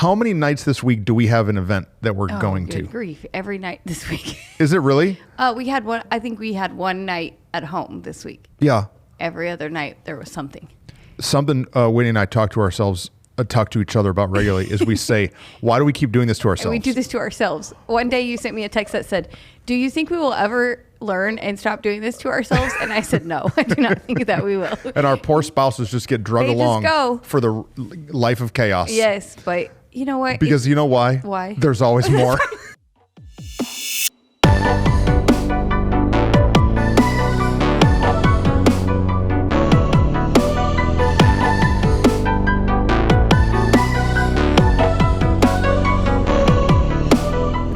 How many nights this week do we have an event that we're going to? Good grief. Every night this week. Is it really? We had one. I think we had one night at home this week. Yeah. Every other night there was something. Something Whitney and I talk to each other about regularly is we say, why do we keep doing this to ourselves? And we do this to ourselves. One day you sent me a text that said, do you think we will ever learn and stop doing this to ourselves? And I said, no, I do not think that we will. And our poor spouses just get drug along for the life of chaos. Yes, but you know what? Because you know why? Why? There's always more.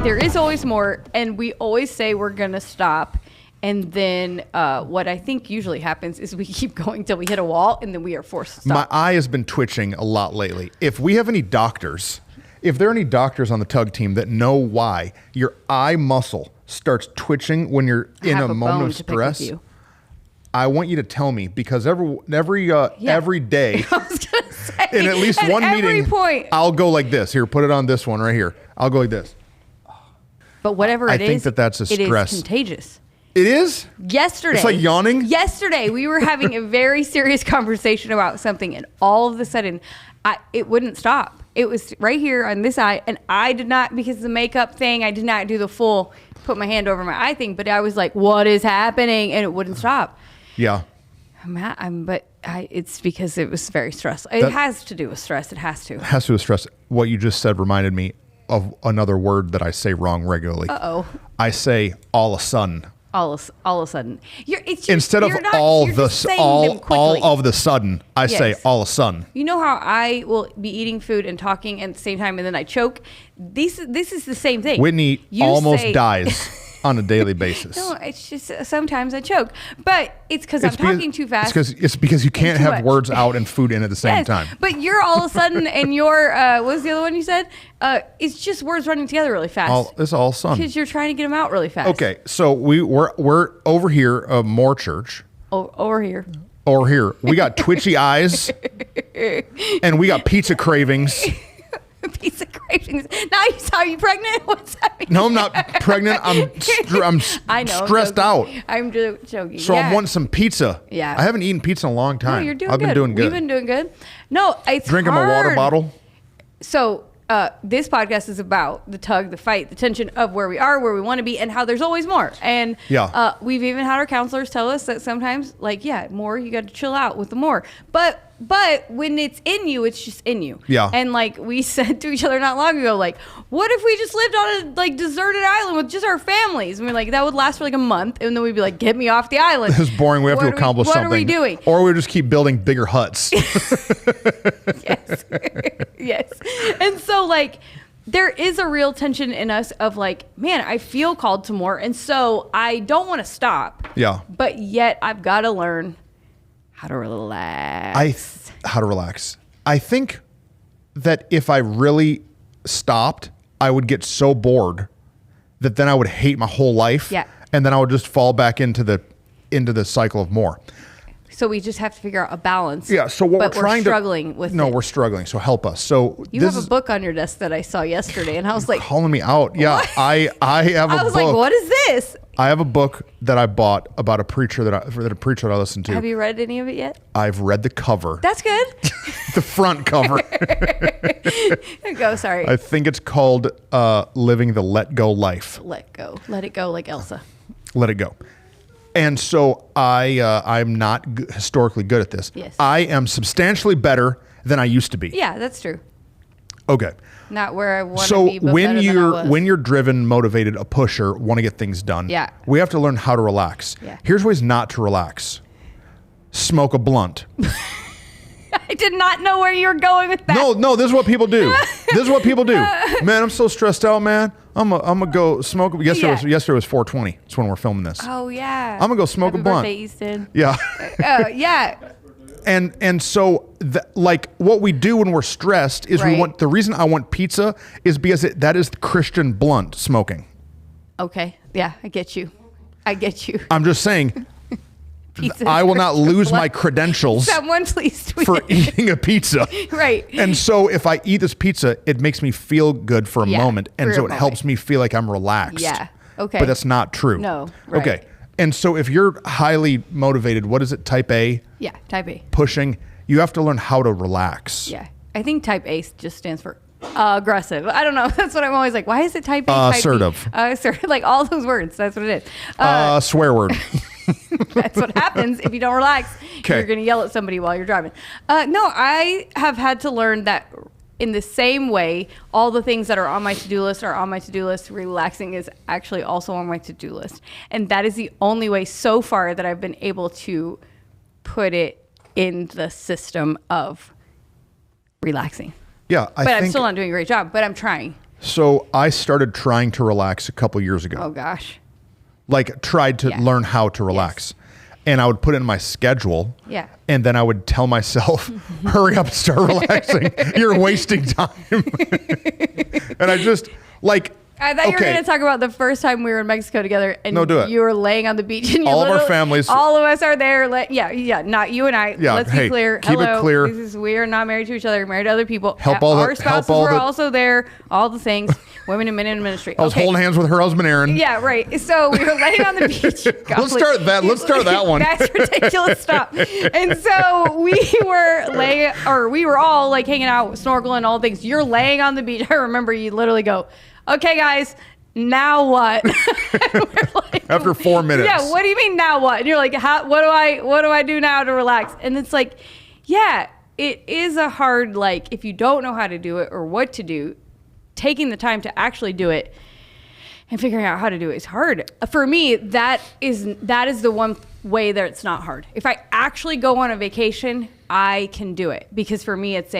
There is always more, and we always say we're going to stop. And then what I think usually happens is we keep going till we hit a wall, and then we are forced to stop. My eye has been twitching a lot lately. If we have any doctors, if there are any doctors on the Tug team that know why your eye muscle starts twitching when you're in a moment of stress, I want you to tell me, because every day, I was gonna say, in at least one meeting, point. I'll go like this. Here, put it on this one right here. I'll go like this. But whatever I think that's a stress. It is contagious. It is? Yesterday. It's like yawning? Yesterday, we were having a very serious conversation about something, and all of a sudden, it wouldn't stop. It was right here on this eye, and I did not, because of the makeup thing, I did not do the full put my hand over my eye thing, but I was like, what is happening? And it wouldn't stop. Yeah. It's because it was very stressful. It has to do with stress. It has to. It has to do with stress. What you just said reminded me of another word that I say wrong regularly. Uh-oh. I say all of a sudden. All of a sudden. Instead of all of the sudden, I say all of a sudden. You know how I will be eating food and talking at the same time, and then I choke? This is the same thing. Whitney almost dies on a daily basis. No, it's just sometimes I choke. But it's because I'm talking too fast. It's because you can't have words out and food in at the same time. But you're all of a sudden, and your, what was the other one you said? It's just words running together really fast. It's all sudden. Because you're trying to get them out really fast. Okay, so we're over here, More Church. Over here. Over here. We got twitchy eyes, and we got pizza cravings. Pizza cravings. Now are you pregnant? What's that mean? No, I'm not pregnant. I'm stressed out. I'm joking. So I want some pizza. Yeah. I haven't eaten pizza in a long time. No, you're doing I've good. been doing good. We've been doing good. No, it's drinking hard. my water bottle. So this podcast is about the tug, the fight, the tension of where we are, where we want to be, and how there's always more. And we've even had our counselors tell us that sometimes, more, you got to chill out with the more. But when it's in you, it's just in you. Yeah. And we said to each other not long ago, what if we just lived on a deserted island with just our families? And we're like, that would last for a month, and then we'd be like, get me off the island. This is boring. We have to accomplish something. What are we doing? Or we just keep building bigger huts. Yes. Yes. And so there is a real tension in us of man, I feel called to more. And so I don't want to stop. Yeah. But yet I've got to learn how to relax. How to relax. I think that if I really stopped, I would get so bored that then I would hate my whole life. Yeah. And then I would just fall back into the cycle of more. So we just have to figure out a balance. Yeah. So what we're struggling with. No, we're struggling. So help us. So you have a book on your desk that I saw yesterday, and I was like, calling me out. Yeah. What? I have a book. I was like, what is this? I have a book that I bought about a preacher that I listened to. Have you read any of it yet? I've read the cover. That's good. The front cover. Go. Sorry. I think it's called Living the Let Go Life. Let go. Let it go, like Elsa. Let it go. And so I'm not historically good at this. Yes. I am substantially better than I used to be. Yeah, that's true. Okay. Not where I want to so be, but better than I was. when you're driven, motivated, a pusher, want to get things done. Yeah. We have to learn how to relax. Yeah. Here's ways not to relax. Smoke a blunt. I did not know where you were going with that. No, this is what people do. Man, I'm so stressed out, man. I'm gonna go smoke. Yesterday was 420. It's when we're filming this. Oh yeah. I'm gonna go smoke a blunt. Happy birthday, Easton. Yeah. Yeah. And so what we do when we're stressed is the reason I want pizza is because that is the Christian blunt smoking. Okay. Yeah, I get you. I'm just saying Pizza. I will not lose my credentials Someone please tweet for it. eating a pizza. Right. And so if I eat this pizza, it makes me feel good for a moment. And so it helps me feel like I'm relaxed. Yeah. Okay. But that's not true. No. Right. Okay. And so if you're highly motivated, what is it? Type A? Yeah. Type A. Pushing. You have to learn how to relax. Yeah. I think type A just stands for aggressive. I don't know. That's what I'm always like. Why is it type A? Type Assertive. Assertive. Like all those words. That's what it is. Swear word. That's what happens if you don't relax. Okay. You're going to yell at somebody while you're driving. No, I have had to learn that in the same way, all the things that are on my to-do list are on my to-do list. Relaxing is actually also on my to-do list. And that is the only way so far that I've been able to put it in the system of relaxing. Yeah. But I'm still not doing a great job, but I'm trying. So I started trying to relax a couple years ago. Oh, gosh. Like tried to learn how to relax. Yes. And I would put it in my schedule. Yeah. And then I would tell myself, hurry up and start relaxing. You're wasting time. And I just like, I thought you were going to talk about the first time we were in Mexico together and you were laying on the beach and all of our families. All of us are there. Not you and I. Yeah, Let's be clear. Keep it clear. We are not married to each other. We're married to other people. Our spouses were also there. All the things. Women and men in ministry. I was holding hands with her husband, Aaron. Yeah, right. So we were laying on the beach. Let's start that one. That's ridiculous. Stop. And so we were all like hanging out, snorkeling, all things. You're laying on the beach. I remember you literally go, okay, guys, now what? Like, after 4 minutes. Yeah, what do you mean now what? And you're like, what do I do now to relax? And it's like, yeah, it is a hard, like, if you don't know how to do it or what to do, taking the time to actually do it and figuring out how to do it is hard. For me, that is the one way that it's not hard. If I actually go on a vacation, I can do it. Because for me, it's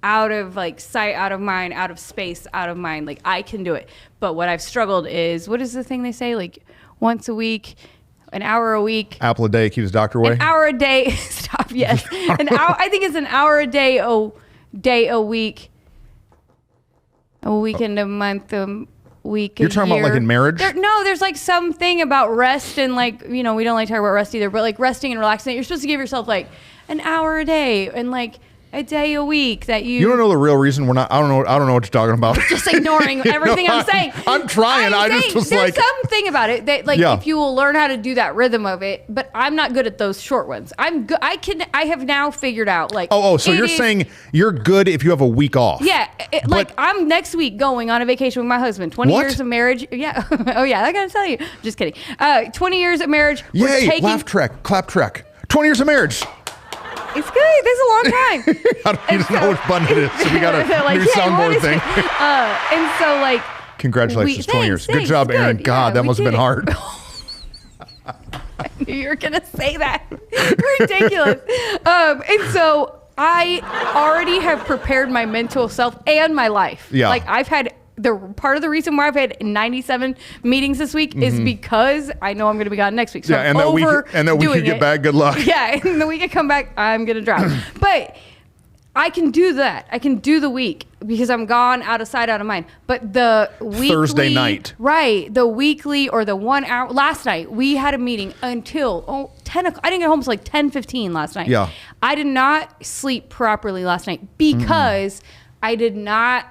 out of like sight, out of mind, out of space, out of mind. Like I can do it. But what I've struggled is, what is the thing they say? Like once a week, an hour a week. Apple a day keeps the doctor away. An hour a day. Stop. Yes. An hour. I think it's an hour a day, a week, a weekend, a month, a week. You're talking about like in marriage? There's like something about rest and like, we don't like to talk about rest either, but like resting and relaxing. You're supposed to give yourself like an hour a day and like a day a week that you don't know the real reason we're not. I don't know what you're talking about. Just ignoring everything I'm saying. I'm trying. There's something about it that like if you will learn how to do that rhythm of it, but I'm not good at those short ones. I'm good. I have now figured out like. So you're saying you're good if you have a week off? Yeah. Like I'm next week going on a vacation with my husband. 20 years of marriage. Yeah. Oh yeah. I gotta tell you. Just kidding. 20 years of marriage. Yay! Laugh track. Clap track. 20 years of marriage. It's good. This is a long time. I don't even know which button it is. So we got a new soundboard thing. And so like. Congratulations, 20 years. Good job, Aaron. God, that must have been hard. I knew you were going to say that. Ridiculous. And so I already have prepared my mental self and my life. Yeah. Like I've had part of the reason why I've had 97 meetings this week is because I know I'm going to be gone next week. So yeah, and that week you get back, good luck. Yeah, and the week I come back, I'm going to drive. But I can do that. I can do the week because I'm gone, out of sight, out of mind. But the weekly, Thursday night. Right, the weekly or the 1 hour. Last night, we had a meeting until 10 o'clock. I didn't get home until like 10:15 last night. Yeah. I did not sleep properly last night because I did not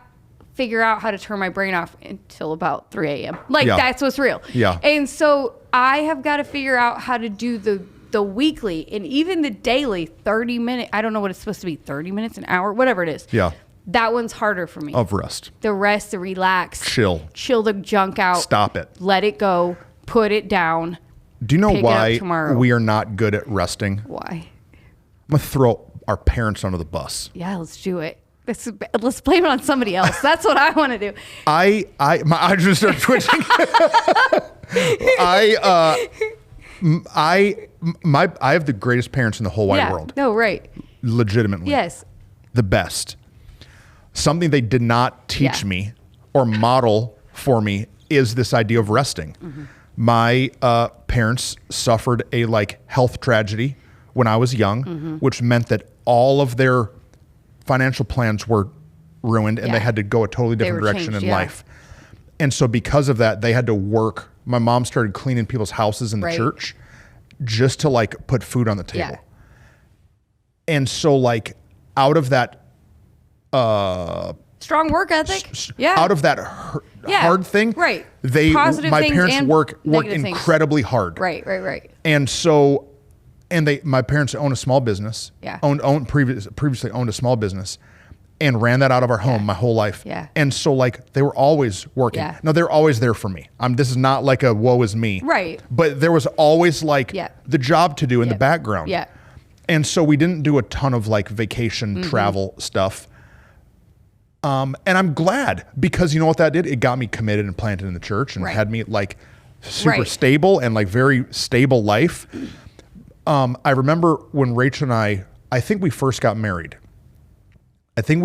figure out how to turn my brain off until about 3 a.m. Like that's what's real. Yeah. And so I have got to figure out how to do the weekly and even the daily 30 minute. I don't know what it's supposed to be. 30 minutes, an hour, whatever it is. Yeah. That one's harder for me. Of rest. The rest, the relax. Chill the junk out. Stop it. Let it go. Put it down. Do you know why we are not good at resting? Why? I'm going to throw our parents under the bus. Yeah, let's do it. Let's blame it on somebody else. That's what I want to do. My eyes just started twitching. I have the greatest parents in the whole wide world. No, right. Legitimately. Yes. The best. Something they did not teach me or model for me is this idea of resting. Mm-hmm. My parents suffered a health tragedy when I was young, which meant that all of their financial plans were ruined and they had to go a totally different direction in life. And so because of that, they had to work. My mom started cleaning people's houses in the church just to like put food on the table. Yeah. And so like out of that strong work ethic. Out of that hard thing. Right. My parents worked incredibly hard. Right. And so, my parents owned a small business. Yeah. Previously owned a small business and ran that out of our home my whole life. Yeah. And so like they were always working. Yeah. No, they're always there for me. This is not like a woe is me. Right. But there was always like the job to do in the background. Yeah. And so we didn't do a ton of like vacation travel stuff. And I'm glad, because you know what that did? It got me committed and planted in the church and had me like super stable and like very stable life. I remember when Rachel and I think we first got married. And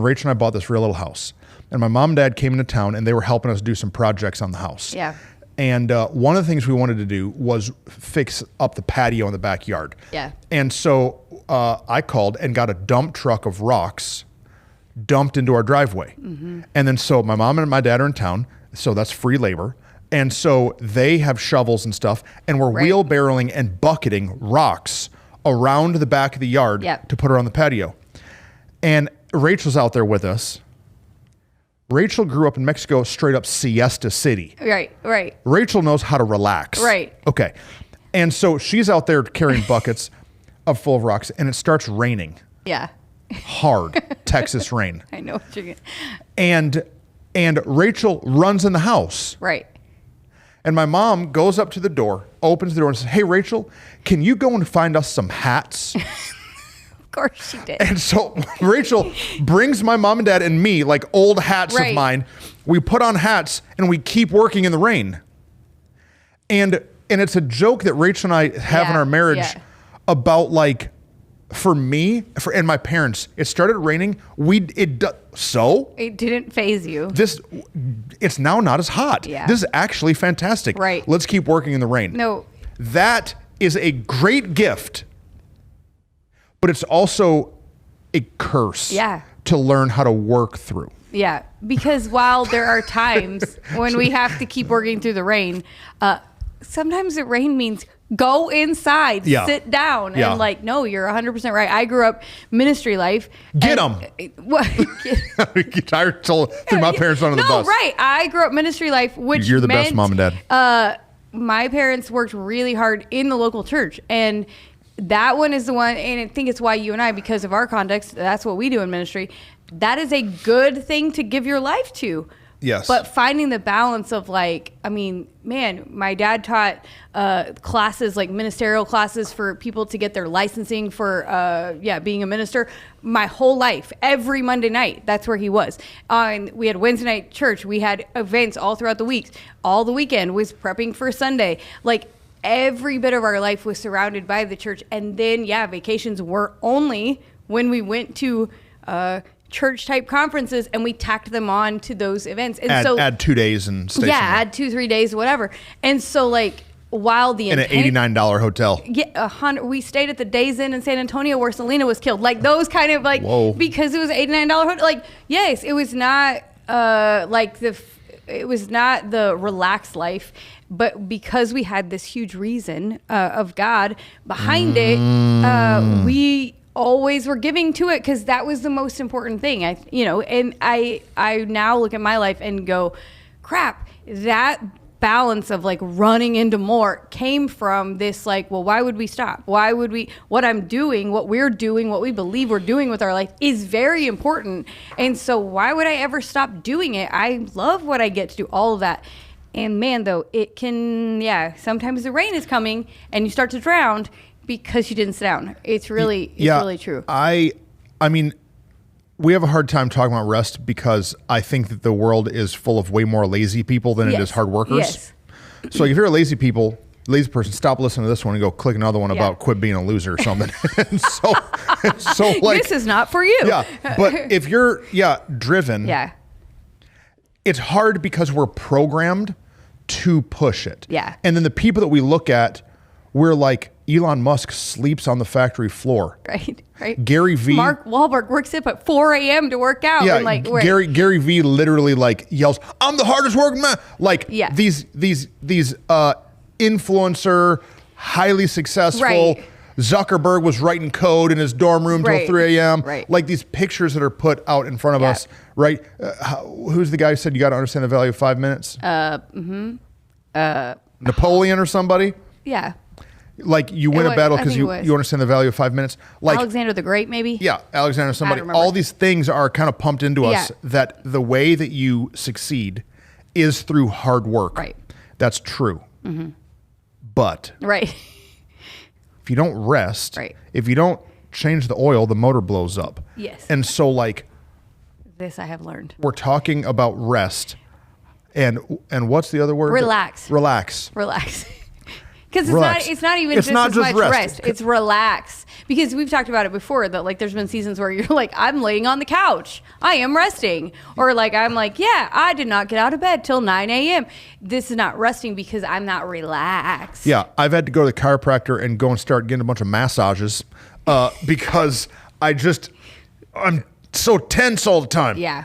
Rachel and I bought this real little house. And my mom and dad came into town and they were helping us do some projects on the house. Yeah. And one of the things we wanted to do was fix up the patio in the backyard. Yeah. And so I called and got a dump truck of rocks dumped into our driveway. And then so my mom and my dad are in town, so that's free labor. And so they have shovels and stuff, and we're wheelbarrowing and bucketing rocks around the back of the yard to put her on the patio. And Rachel's out there with us. Rachel grew up in Mexico, straight up siesta city. Right. Rachel knows how to relax. Right. Okay. And so she's out there carrying buckets full of rocks, and it starts raining. Yeah. Hard Texas rain. I know what you're getting. And Rachel runs in the house. Right. And my mom goes up to the door, opens the door and says, "Hey, Rachel, can you go and find us some hats?" Of course she did. And so Rachel brings my mom and dad and me, like old hats of mine. We put on hats and we keep working in the rain. And it's a joke that Rachel and I have in our marriage about like, for me, and my parents, it started raining. It didn't faze you. It's now not as hot. Yeah. This is actually fantastic. Right. Let's keep working in the rain. No. That is a great gift, but it's also a curse. To learn how to work through. Yeah, because while there are times when we have to keep working through the rain, sometimes the rain means go inside, sit down, and like, no, you're 100% right. I grew up ministry life. Get them. What? Tired threw my parents under the bus. No, right. I grew up ministry life, which you're the best mom and dad. My parents worked really hard in the local church, and that one is the one, and I think it's why you and I, because of our context, that's what we do in ministry. That is a good thing to give your life to. Yes. But finding the balance of like, I mean, man, my dad taught classes, like ministerial classes for people to get their licensing for, being a minister my whole life. Every Monday night, that's where he was. And we had Wednesday night church. We had events all throughout the weeks. All the weekend was prepping for Sunday. Like every bit of our life was surrounded by the church. And then, vacations were only when we went to church type conferences and we tacked them on to those events. And add 2 days and stay somewhere. Add 2-3 days, whatever. And so like while the in an $89 hotel. Yeah, we stayed at the Days Inn in San Antonio where Selena was killed. Like those kind of like, because it was $89 hotel. Like, yes, it was not it was not the relaxed life, but because we had this huge reason of God behind it, we always were giving to it because that was the most important thing. I now look at my life and go, crap, that balance of like running into more came from this like, well, why would we stop? Why would we, what I'm doing, what we're doing, what we believe we're doing with our life is very important. And so why would I ever stop doing it? I love what I get to do, all of that. And man, though, it can, sometimes the rain is coming and you start to drown because you didn't sit down. It's really true. I mean, we have a hard time talking about rest because I think that the world is full of way more lazy people than it is hard workers. Yes. So if you're a lazy person, stop listening to this one and go click another one about quit being a loser or something. and so like, this is not for you. Yeah. But if you're, driven, it's hard because we're programmed to push it. Yeah. And then the people that we look at, we're like, Elon Musk sleeps on the factory floor. Right. Gary V. Mark Wahlberg works up at 4 a.m. to work out. Yeah, and like, Gary V. literally like yells, "I'm the hardest working man!" Like these influencer, highly successful. Right. Zuckerberg was writing code in his dorm room till 3 a.m. Right. Like these pictures that are put out in front of us, right? Who's the guy who said you got to understand the value of 5 minutes? Napoleon or somebody? Yeah. Like you win a battle because you understand the value of 5 minutes. Like Alexander the Great, maybe? Yeah, Alexander somebody. All these things are kind of pumped into us that the way that you succeed is through hard work. Right. That's true. But right. if you don't rest, right. if you don't change the oil, the motor blows up. Yes. And so like this I have learned. We're talking about rest. And what's the other word? Relax. Relax. Because it's not even just as much rest. It's relax. Because we've talked about it before that like there's been seasons where you're like, I'm laying on the couch. I am resting. Or like I'm like, yeah, I did not get out of bed till 9 a.m. This is not resting because I'm not relaxed. Yeah. I've had to go to the chiropractor and go and start getting a bunch of massages because I'm so tense all the time. Yeah.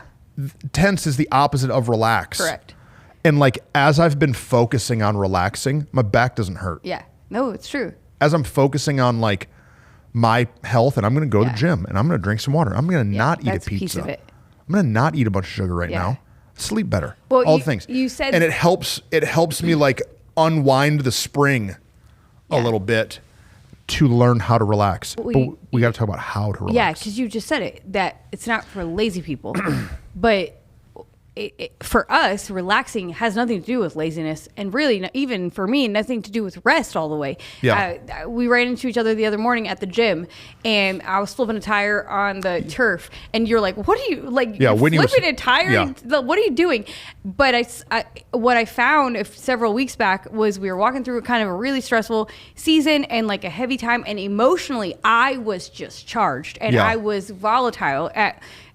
Tense is the opposite of relax. Correct. And like, as I've been focusing on relaxing, my back doesn't hurt. Yeah. No, it's true. As I'm focusing on like my health and I'm going to go to the gym and I'm going to drink some water. I'm going to not eat a pizza. Piece of it. I'm going to not eat a bunch of sugar right now. Sleep better. Well, all things. You said, and it helps me like unwind the spring a little bit to learn how to relax. But we got to talk about how to relax. Yeah, because you just said it, that it's not for lazy people, but for us, relaxing has nothing to do with laziness, and really, even for me, nothing to do with rest all the way. Yeah. We ran into each other the other morning at the gym, and I was flipping a tire on the turf, and you're like, "What are you like? Yeah, you're flipping a tire? Yeah. What are you doing?" But what I found several weeks back was we were walking through kind of a really stressful season and like a heavy time, and emotionally, I was just charged, and I was volatile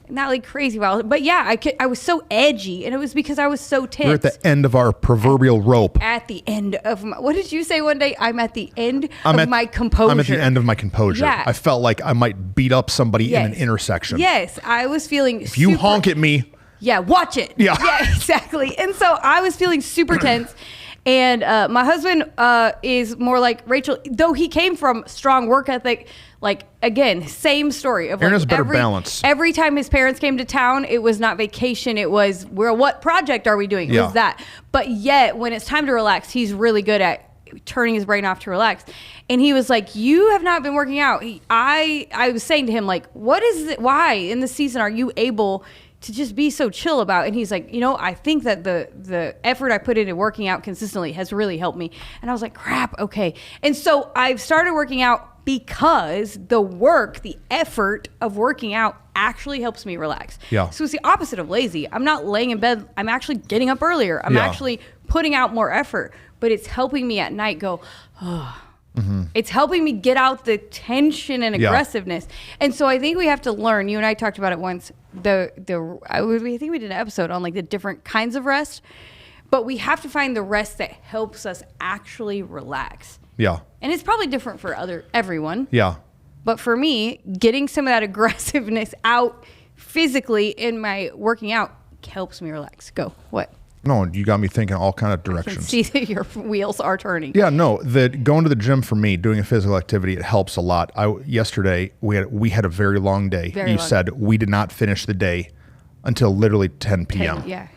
not like crazy wild, but yeah, I was so edgy, and it was because I was so tense. We're at the end of our proverbial rope. At the end of what did you say one day? I'm at the end of my composure. I'm at the end of my composure. Yeah. I felt like I might beat up somebody in an intersection. Yes, I was feeling if you honk at me. Yeah, watch it. Yeah. Yeah, exactly. And so I was feeling super tense. And my husband is more like Rachel, though he came from strong work ethic. Like, again, same story. Aaron has better balance. Every time his parents came to town, it was not vacation. It was, what project are we doing? It was that. But yet, when it's time to relax, he's really good at turning his brain off to relax. And he was like, you have not been working out. I was saying to him, like, what is it? Why in this season are you able to just be so chill about it? And he's like, I think that the effort I put into working out consistently has really helped me. And I was like, crap, okay. And so I've started working out because the effort of working out actually helps me relax. Yeah. So it's the opposite of lazy. I'm not laying in bed. I'm actually getting up earlier. I'm actually putting out more effort, but it's helping me at night go, oh. Mm-hmm. It's helping me get out the tension and aggressiveness. And so I think we have to learn, you and I talked about it once, I think we did an episode on like the different kinds of rest, but we have to find the rest that helps us actually relax. Yeah. And it's probably different for everyone. Yeah. But for me, getting some of that aggressiveness out physically in my working out helps me relax. Go. What? No, you got me thinking all kind of directions. I can see that your wheels are turning. Yeah, no, going to the gym for me, doing a physical activity, it helps a lot. Yesterday we had a very long day. You said we did not finish the day until literally 10 p.m. Yeah.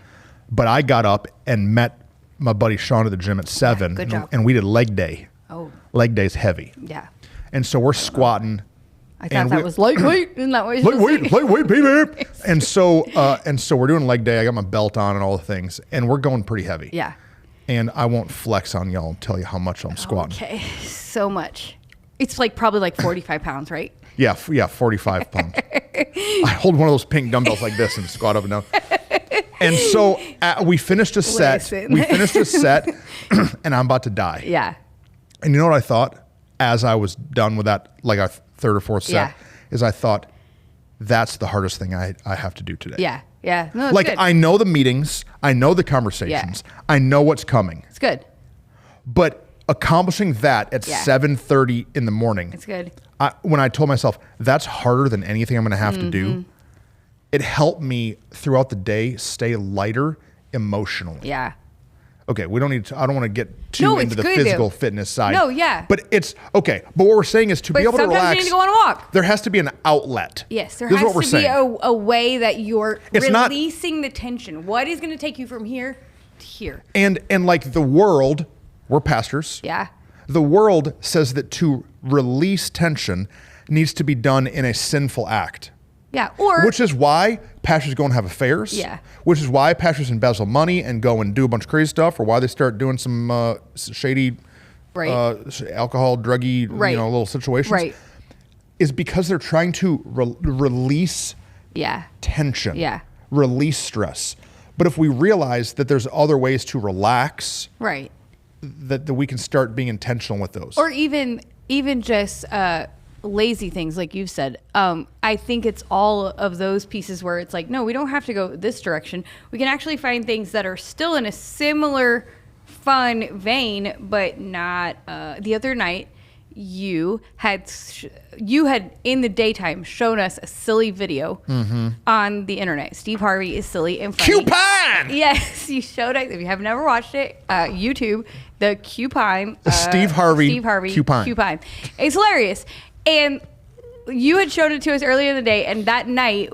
But I got up and met my buddy Sean at the gym at 7. Good job. And we did leg day. Oh. Leg day's heavy. Yeah. And so we're squatting. I thought that was lightweight. Isn't that what lightweight, baby. And so we're doing leg day. I got my belt on and all the things, and we're going pretty heavy. Yeah. And I won't flex on y'all and tell you how much I'm squatting. Okay, so much. It's probably like 45 pounds, right? Yeah, 45 pounds. I hold one of those pink dumbbells like this and squat up and down. And so we finished a set. And I'm about to die. Yeah. And you know what I thought as I was done with that, like a third or fourth set, is I thought, that's the hardest thing I have to do today. Yeah. Yeah. No, it's like good. I know the meetings, I know the conversations, I know what's coming. It's good. But accomplishing that at 7:30 in the morning. It's good. When I told myself that's harder than anything I'm going to have to do, it helped me throughout the day stay lighter emotionally. Yeah. Okay, we don't need to, I don't want to get too No, into it's the good, physical though. fitness side. No, yeah. But it's okay. But what we're saying is to be able to sometimes relax. you need to go on a walk. There has to be an outlet. Yes, there This is has what we're to be saying. a way that you're It's not- releasing the tension. What is going to take you from here to here? And like the world, we're pastors. Yeah. The world says that to release tension needs to be done in a sinful act. Yeah. Or Which is why pastors go and have affairs. Yeah. Which is why pastors embezzle money and go and do a bunch of crazy stuff, or why they start doing some shady, Right. Alcohol, druggy, Right. little situations. Right. Is because they're trying to release Yeah. tension. Yeah. Release stress. But if we realize that there's other ways to relax, Right. that we can start being intentional with those. Or even just lazy things like you've said. I think it's all of those pieces where it's like, no, we don't have to go this direction. We can actually find things that are still in a similar fun vein, but not. The other night, you had in the daytime shown us a silly video on the internet. Steve Harvey is silly and funny. Coupon! Yes, you showed us. If you have never watched it, YouTube, the Coupon. Steve Harvey Coupon. It's hilarious. And you had shown it to us earlier in the day, and that night,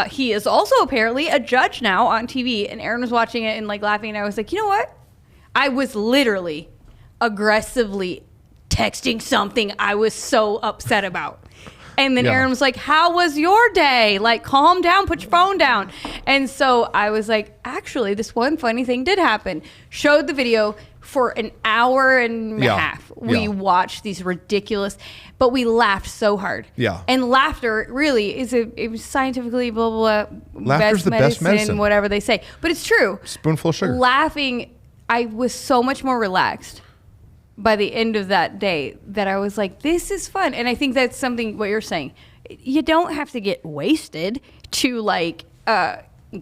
he is also apparently a judge now on TV, and Aaron was watching it and like laughing, and I was like, you know what? I was literally aggressively texting something I was so upset about. And then Yeah. Aaron was like, how was your day? Like, calm down, put your phone down. And so I was like, actually, this one funny thing did happen. Showed the video for an hour and a Yeah. half. We Yeah. watched these ridiculous, but we laughed so hard. Yeah. And laughter really is it was scientifically blah, blah, blah. Laughter's the best medicine. Whatever they say. But it's true. Spoonful of sugar. Laughing, I was so much more relaxed by the end of that day that I was like, this is fun. And I think that's something what you're saying. You don't have to get wasted to like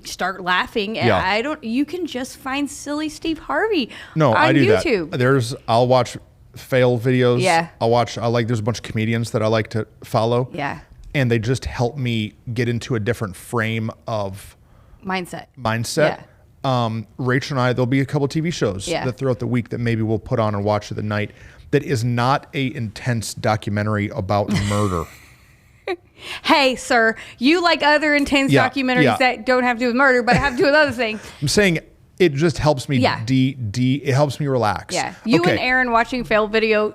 start laughing. And Yeah. you can just find silly Steve Harvey No, on I do YouTube. that. I'll watch fail videos. Yeah. There's a bunch of comedians that I like to follow. Yeah. And they just help me get into a different frame of Mindset. mindset. Rachel and I, there'll be a couple TV shows that throughout the week that maybe we'll put on and watch at the night that is not a intense documentary about murder. Hey, sir, you like other intense documentaries that don't have to do with murder, but have to do with other things. I'm saying it just helps me it helps me relax. Yeah. You and Aaron watching fail video.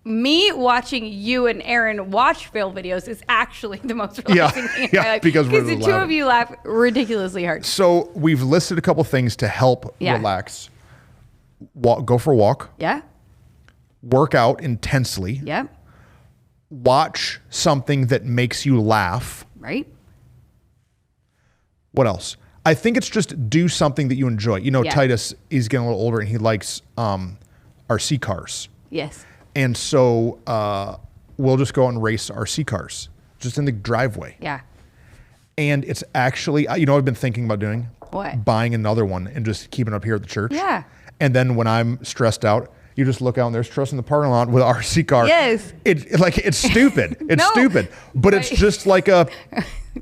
Me watching you and Aaron watch fail videos is actually the most relaxing thing in my life. Because the two of you laugh ridiculously hard. So we've listed a couple things to help relax. Go for a walk. Yeah. Work out intensely. Yeah. Watch something that makes you laugh. Right. What else? I think it's just do something that you enjoy. Titus, he's getting a little older and he likes RC cars. Yes. And so we'll just go out and race RC cars just in the driveway. Yeah. And it's actually, what I've been thinking about doing? What? Buying another one and just keeping it up here at the church. Yeah. And then when I'm stressed out, you just look out and there's Trust in the parking lot with an RC car. Yes. It's stupid. It's No. stupid. But it's just like a...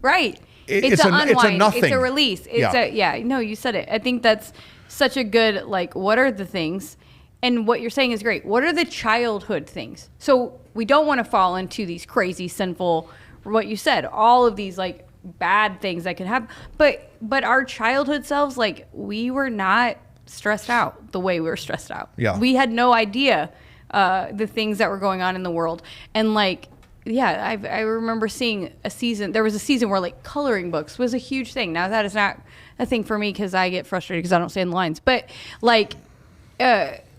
Right. It's an a unwind. nothing. It's a release. No, you said it. I think that's such a good, what are the things? And what you're saying is great. What are the childhood things? So we don't want to fall into these crazy, sinful, what you said, all of these bad things that can happen. But our childhood selves, we were not stressed out the way we were stressed out. Yeah. We had no idea the things that were going on in the world. And I remember seeing a season. There was a season where coloring books was a huge thing. Now that is not a thing for me because I get frustrated because I don't stay in the lines. But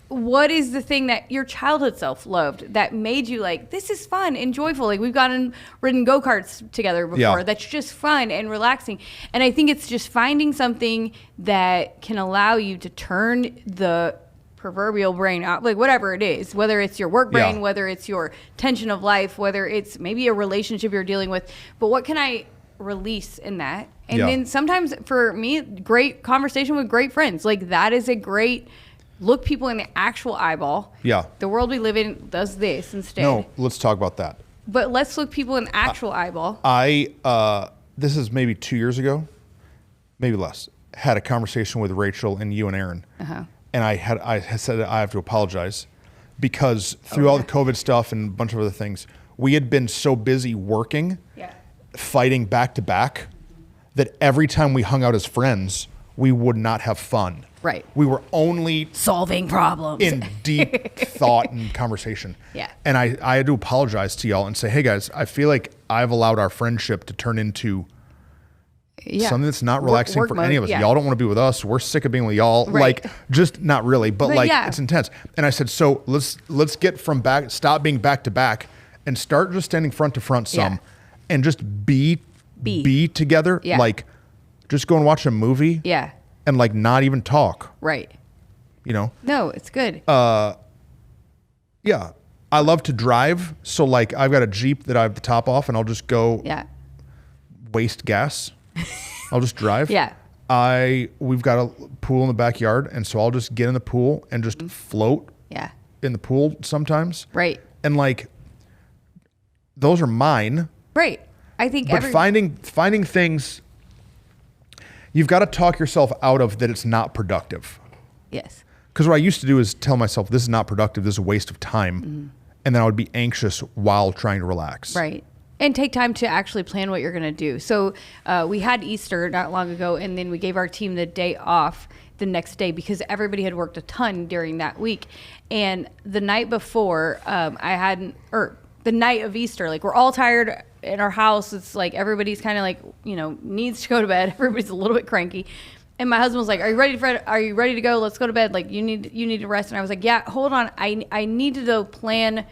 what is the thing that your childhood self loved that made you this is fun and joyful? We've ridden go-karts together before. That's just fun and relaxing. And I think it's just finding something that can allow you to turn the proverbial brain out, whatever it is, whether it's your work brain, whether it's your tension of life, whether it's maybe a relationship you're dealing with, but what can I release in that? And then sometimes for me, great conversation with great friends, that is a great look people in the actual eyeball. Yeah. The world we live in does this instead. No, let's talk about that. But let's look people in the actual eyeball. This is maybe 2 years ago, maybe less, had a conversation with Rachel and you and Aaron and I had said I have to apologize because through all the COVID stuff and a bunch of other things, we had been so busy working, fighting back to back, that every time we hung out as friends, we would not have fun. Right. We were only solving problems in deep thought and conversation. Yeah. And I had to apologize to y'all and say, hey guys, I feel like I've allowed our friendship to turn into something that's not relaxing work for mode, any of us. yeah. Y'all don't want to be with us. We're sick of being with y'all. Right. Like, just not really, but like yeah. it's intense. And I said, so let's get from stop being back to back and start just standing front to front some and just be together. Yeah. Like, just go and watch a movie. Yeah. And like not even talk. Right. You know? No, it's good. Yeah. I love to drive. So like I've got a Jeep that I have the top off and I'll just go waste gas. I'll just drive. Yeah. We've got a pool in the backyard. And so I'll just get in the pool and just float in the pool sometimes. Right. And like, those are mine. Right. I think but finding things, you've got to talk yourself out of that it's not productive. Yes. Because what I used to do is tell myself, this is not productive, this is a waste of time. Mm-hmm. And then I would be anxious while trying to relax. Right. And take time to actually plan what you're going to do. So we had Easter not long ago, and then we gave our team the day off the next day because everybody had worked a ton during that week. And the night before, the night of Easter, like we're all tired in our house. It's like everybody's kind of like, needs to go to bed. Everybody's a little bit cranky. And my husband was like, are you ready to go? Let's go to bed. Like you need to rest. And I was like, yeah, hold on. I need to go plan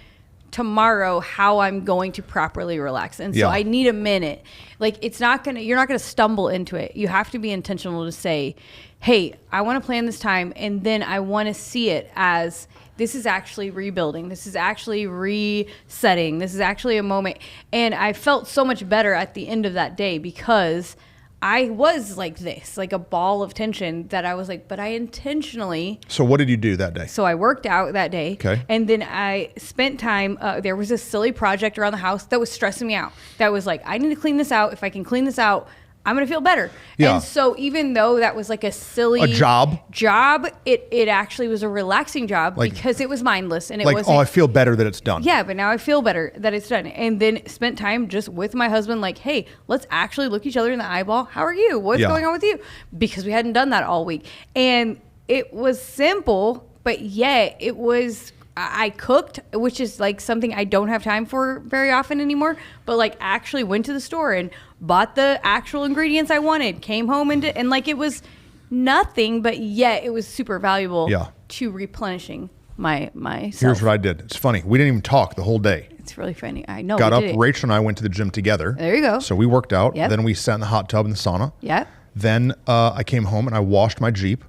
tomorrow how I'm going to properly relax. And so I need a minute. Like you're not going to stumble into it. You have to be intentional to say, hey, I want to plan this time. And then I want to see it as this is actually rebuilding. This is actually resetting. This is actually a moment. And I felt so much better at the end of that day because I was like this, like a ball of tension that I was like, but I intentionally. So what did you do that day? So I worked out that day. Okay. And then I spent time, there was a silly project around the house that was stressing me out. That was like, I need to clean this out. If I can clean this out, I'm going to feel better. Yeah. And so even though that was like a job, it actually was a relaxing job because it was mindless and it wasn't. I feel better that it's done. Yeah, but now I feel better that it's done. And then spent time just with my husband like, hey, let's actually look each other in the eyeball. How are you? What's going on with you? Because we hadn't done that all week. And it was simple, but yet it was... I cooked, which is like something I don't have time for very often anymore, but like actually went to the store and bought the actual ingredients I wanted, came home and like it was nothing, but yet it was super valuable to replenishing myself. Here's what I did. It's funny. We didn't even talk the whole day. It's really funny. I know. Got up, Rachel and I went to the gym together. There you go. So we worked out. Yep. Then we sat in the hot tub in the sauna. Yeah. Then I came home and I washed my Jeep.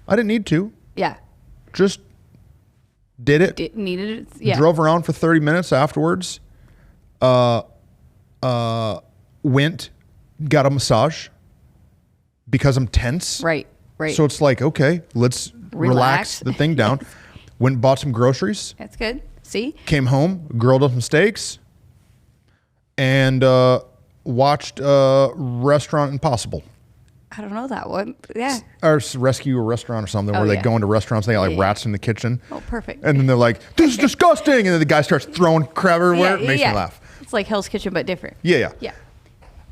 I didn't need to. Yeah. Just did it. Needed it. Yeah. Drove around for 30 minutes afterwards. Went, got a massage because I'm tense. Right. So it's like, okay, let's relax the thing down. Went and bought some groceries. That's good. See? Came home, grilled up some steaks, and watched Restaurant Impossible. I don't know that one. Yeah. Or Rescue a Restaurant or something where they go into restaurants and they got like rats in the kitchen. Oh, perfect. And then they're like, this is disgusting. And then the guy starts throwing crap everywhere. It makes me laugh. It's like Hell's Kitchen, but different. Yeah.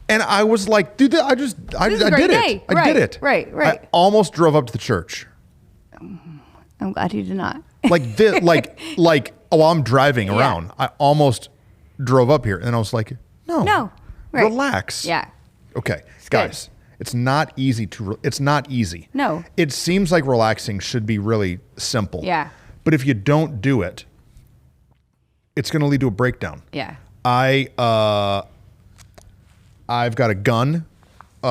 And I was like, dude, I did it. I did it. Right. I almost drove up to the church. I'm glad you did not. Like this, while I'm driving around, I almost drove up here. And I was like, no. Right. Relax. Yeah. Okay, guys. It's not easy it's not easy. No. It seems like relaxing should be really simple. Yeah. But if you don't do it, it's going to lead to a breakdown. Yeah. I've got a gun. Wait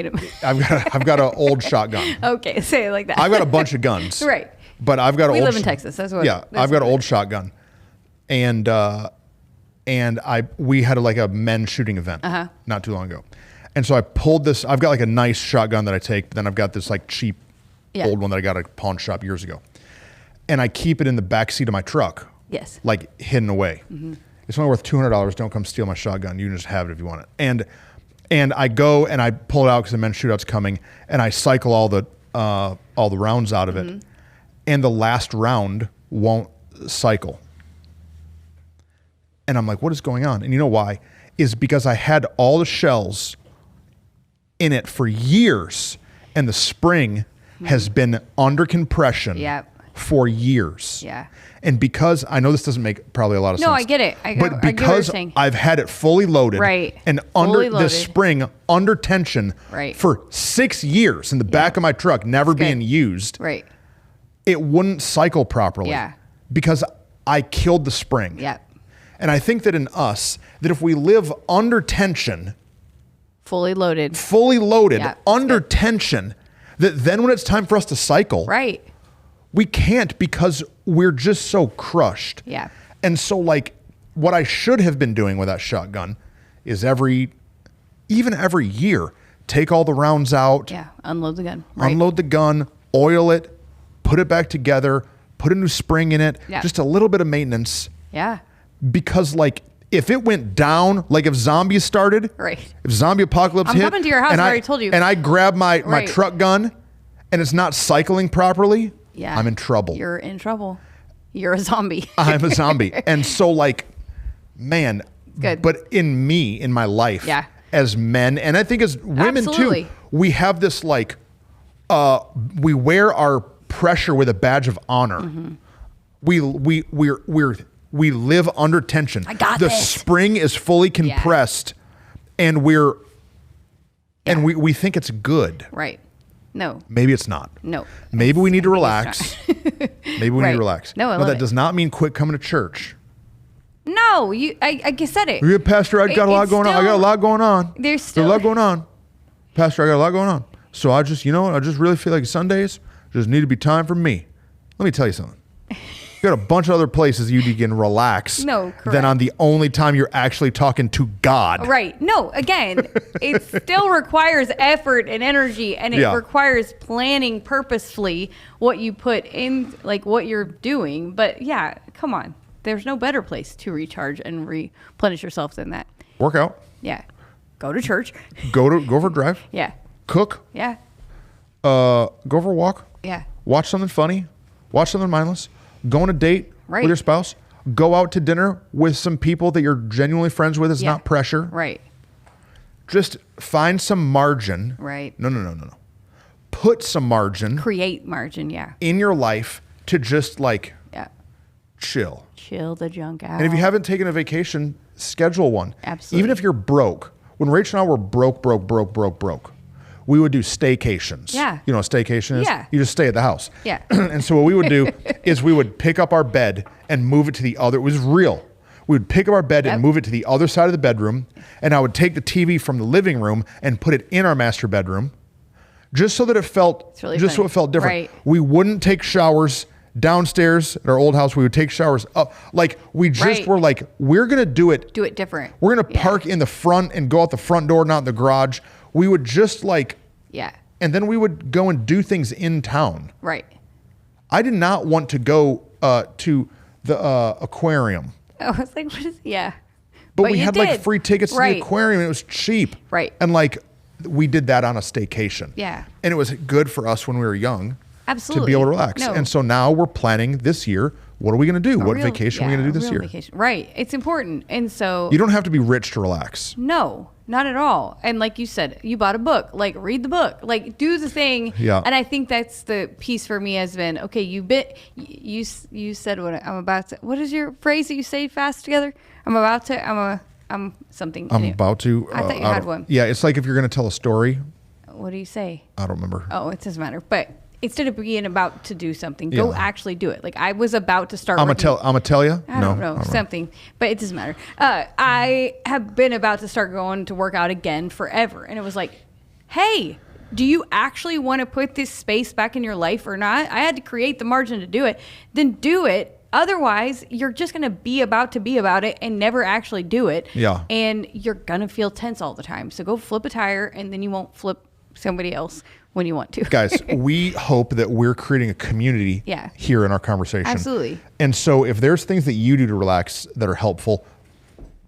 a minute. I've got an old shotgun. Okay, say it like that. I've got a bunch of guns. Right. But I've got We live in Texas. That's what. Yeah, I've got an old shotgun. And we had like a men's shooting event not too long ago. And so I pulled this. I've got like a nice shotgun that I take, but then I've got this like cheap old one that I got at a pawn shop years ago. And I keep it in the back seat of my truck. Yes. Like hidden away. Mm-hmm. It's only worth $200. Don't come steal my shotgun. You can just have it if you want it. And I go and I pull it out because the men's shootout's coming, and I cycle all the rounds out of it. and the last round won't cycle. And I'm like, what is going on? And you know why? Is because I had all the shells in it for years, and the spring has been under compression for years. Yeah. And because I know this doesn't make probably a lot of sense. No, I get it. But because I've had it fully loaded, and under the spring under tension for 6 years in the back of my truck, never being used, it wouldn't cycle properly because I killed the spring. And I think that in us, that if we live under tension, fully loaded, under tension, that then when it's time for us to cycle, we can't because we're just so crushed. And so like what I should have been doing with that shotgun is even every year, take all the rounds out. Unload the gun. Unload the gun, oil it, put it back together, put a new spring in it, just a little bit of maintenance. Because like if it went down, like if zombies started, if zombie apocalypse hit, I'm coming to your house, I already told you. And I grab my truck gun and it's not cycling properly, I'm in trouble. You're in trouble. You're a zombie. I'm a zombie. And so like, man, but in my life, as men, and I think as women too, we have this like, we wear our pressure with a badge of honor. We live under tension. I got the this. Spring is fully compressed, and we think it's good. No. Maybe it's not. No. Maybe we need to relax. Maybe we need to relax. No, but that does not mean quit coming to church. No, I said it. Yeah, Pastor, I got a lot going on. I got a lot going on. There's a lot going on. Pastor, I got a lot going on. So I just, I just really feel like Sundays just need to be time for me. Let me tell you something. You got a bunch of other places you can relax than on the only time you're actually talking to God. No, again, it still requires effort and energy, and it requires planning purposefully what you put in, like what you're doing. But yeah, come on. There's no better place to recharge and replenish yourself than that. Work out. Yeah. Go to church. Go for a drive. Yeah. Cook. Yeah. Go for a walk. Yeah. Watch something funny. Watch something mindless. Go on a date with your spouse. Go out to dinner with some people that you're genuinely friends with. It's not pressure. Just find some margin. No. Put some margin. Create margin, in your life to just like chill. Chill the junk out. And if you haven't taken a vacation, schedule one. Absolutely. Even if you're broke. When Rachel and I were broke, we would do staycations. Yeah. You know what a staycation is? Yeah. You just stay at the house. Yeah. And so what we would do is we would pick up our bed and move it to the other. It was real. We would pick up our bed and move it to the other side of the bedroom. And I would take the TV from the living room and put it in our master bedroom, just so that it felt, so it felt different. We wouldn't take showers downstairs at our old house. We would take showers up. Like we just were like, we're going to do it different. We're going to park in the front and go out the front door, not in the garage. We would just like, and then we would go and do things in town. I did not want to go to the aquarium. I was like, what is, But we had like free tickets to the aquarium and it was cheap. And like, we did that on a staycation. And it was good for us when we were young. To be able to relax. And so now we're planning this year, what are we going to do? What vacation are we going to do this year? Vacation. It's important. And so you don't have to be rich to relax. No, not at all. And like you said, you bought a book, like read the book, like do the thing. And I think that's the piece for me has been, okay, you said what I'm about to, what is your phrase that you say fast together? I'm something. I'm about to. I thought you had one. Yeah. It's like if you're going to tell a story. What do you say? I don't remember. Oh, it doesn't matter. But instead of being about to do something, go actually do it. Like I was about to start. I'm gonna tell you. I don't know something, but it doesn't matter. I have been about to start going to work out again forever, and it was like, hey, do you actually want to put this space back in your life or not? I had to create the margin to do it. Then do it. Otherwise, you're just gonna be about it and never actually do it. And you're gonna feel tense all the time. So go flip a tire, and then you won't flip somebody else when you want to. Guys, we hope that we're creating a community here in our conversation. Absolutely. And so if there's things that you do to relax that are helpful,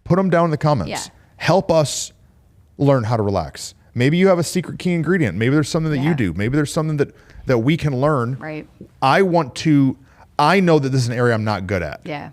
put them down in the comments. Help us learn how to relax. Maybe you have a secret key ingredient. Maybe there's something that you do. Maybe there's something that we can learn. Right. I know that this is an area I'm not good at. Yeah.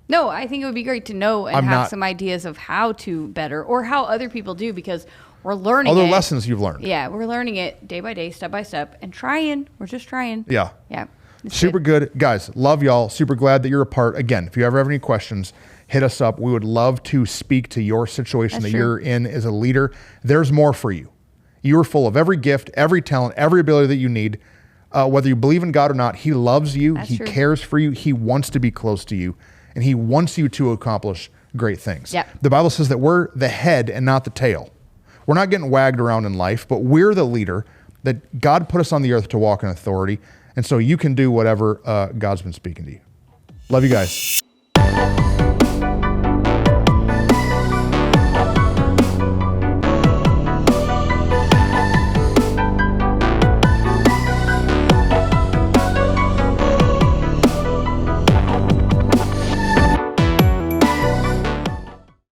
No, I think it would be great to know and have some ideas of how to better or how other people do, because we're learning other lessons you've learned. Yeah, we're learning it day by day, step by step, and trying. We're just trying. Yeah. Yeah. Super good. Guys, love y'all. Super glad that you're a part. Again, if you ever have any questions, hit us up. We would love to speak to your situation you're in as a leader. There's more for you. You are full of every gift, every talent, every ability that you need. Whether you believe in God or not, he loves you. He cares for you. He wants to be close to you. And he wants you to accomplish great things. Yep. The Bible says that we're the head and not the tail. We're not getting wagged around in life, but we're the leader, that God put us on the earth to walk in authority. And so you can do whatever God's been speaking to you. Love you guys.